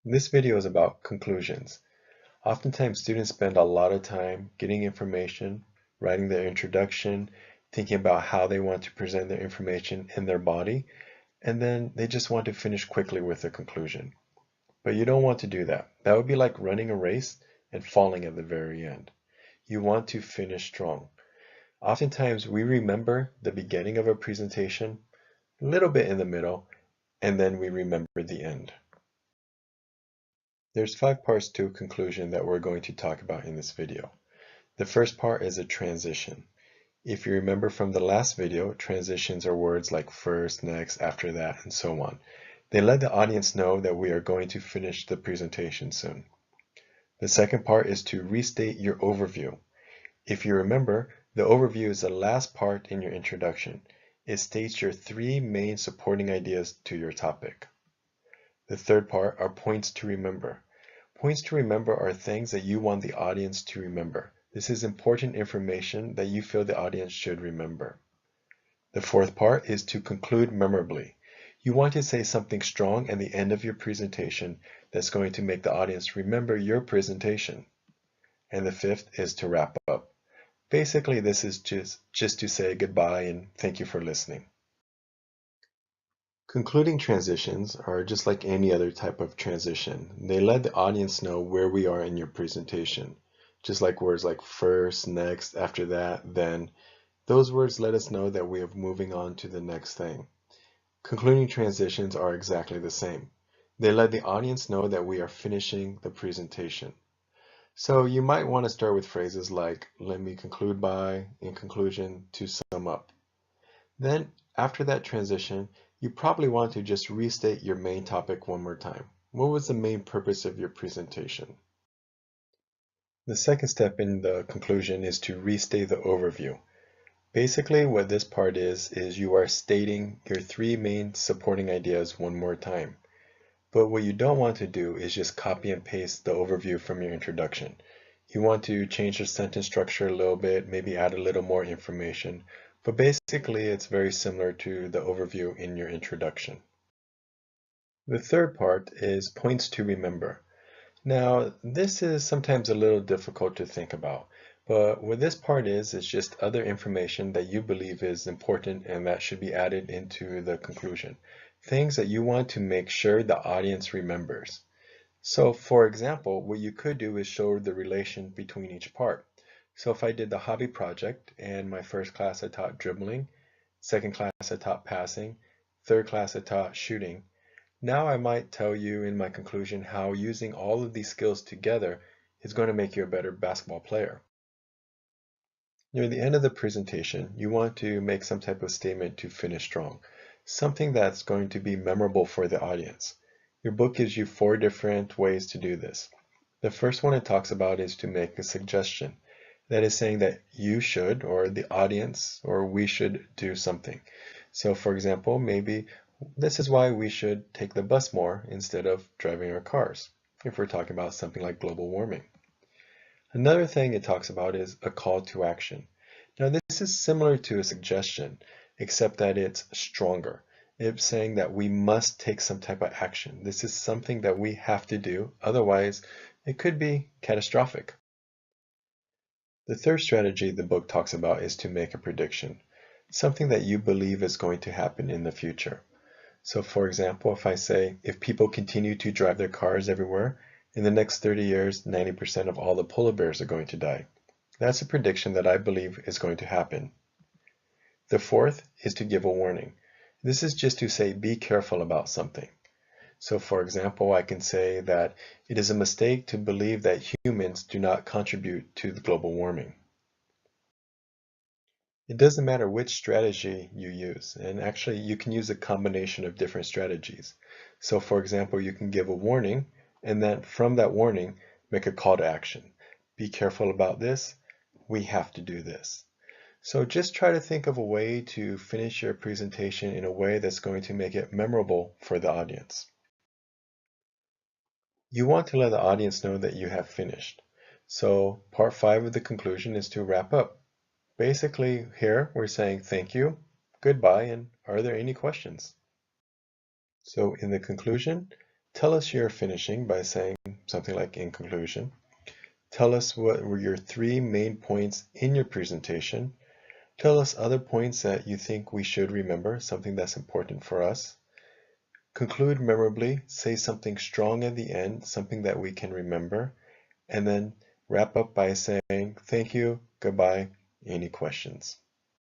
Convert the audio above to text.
This video is about conclusions. Oftentimes students spend a lot of time getting information, writing their introduction, thinking about how they want to present their information in their body, and then they just want to finish quickly with a conclusion. But you don't want to do that. That would be like running a race and falling at the very end. You want to finish strong. Oftentimes we remember the beginning of a presentation, a little bit in the middle, and then we remember the end. There's 5 parts to a conclusion that we're going to talk about in this video. The first part is a transition. If you remember from the last video, transitions are words like first, next, after that, and so on. They let the audience know that we are going to finish the presentation soon. The second part is to restate your overview. If you remember, the overview is the last part in your introduction. It states your 3 main supporting ideas to your topic. The third part are points to remember. Points to remember are things that you want the audience to remember. This is important information that you feel the audience should remember. The fourth part is to conclude memorably. You want to say something strong at the end of your presentation that's going to make the audience remember your presentation. And the fifth is to wrap up. Basically, this is just to say goodbye and thank you for listening. Concluding transitions are just like any other type of transition. They let the audience know where we are in your presentation. Just like words like first, next, after that, then. Those words let us know that we are moving on to the next thing. Concluding transitions are exactly the same. They let the audience know that we are finishing the presentation. So you might want to start with phrases like, let me conclude by, in conclusion, to sum up. Then, after that transition, you probably want to just restate your main topic one more time. What was the main purpose of your presentation? The second step in the conclusion is to restate the overview. Basically, what this part is you are stating your 3 main supporting ideas one more time. But what you don't want to do is just copy and paste the overview from your introduction. You want to change the sentence structure a little bit, maybe add a little more information. But basically, it's very similar to the overview in your introduction. The third part is points to remember. Now, this is sometimes a little difficult to think about, but what this part is just other information that you believe is important and that should be added into the conclusion. Things that you want to make sure the audience remembers. So, for example, what you could do is show the relation between each part. So if I did the hobby project and my first class I taught dribbling, second class I taught passing, third class I taught shooting, now I might tell you in my conclusion how using all of these skills together is going to make you a better basketball player. Near the end of the presentation, you want to make some type of statement to finish strong, something that's going to be memorable for the audience. Your book gives you 4 different ways to do this. The first one it talks about is to make a suggestion. That is saying that you should, or the audience, or we should do something. So for example, maybe this is why we should take the bus more instead of driving our cars, if we're talking about something like global warming. Another thing it talks about is a call to action. Now this is similar to a suggestion, except that it's stronger. It's saying that we must take some type of action. This is something that we have to do, otherwise it could be catastrophic. The third strategy the book talks about is to make a prediction, something that you believe is going to happen in the future. So for example, if I say, if people continue to drive their cars everywhere, in the next 30 years, 90% of all the polar bears are going to die. That's a prediction that I believe is going to happen. The fourth is to give a warning. This is just to say, be careful about something. So for example, I can say that it is a mistake to believe that humans do not contribute to the global warming. It doesn't matter which strategy you use, and actually you can use a combination of different strategies. So for example, you can give a warning, and then from that warning, make a call to action. Be careful about this. We have to do this. So just try to think of a way to finish your presentation in a way that's going to make it memorable for the audience. You want to let the audience know that you have finished. So part 5 of the conclusion is to wrap up. Basically, here we're saying thank you, goodbye, and are there any questions? So in the conclusion, Tell us you're finishing by saying something like in conclusion. Tell us what were your 3 main points in your presentation. Tell us other points that you think we should remember, something that's important for us. Conclude memorably, say something strong at the end, something that we can remember, and then wrap up by saying thank you, goodbye, any questions.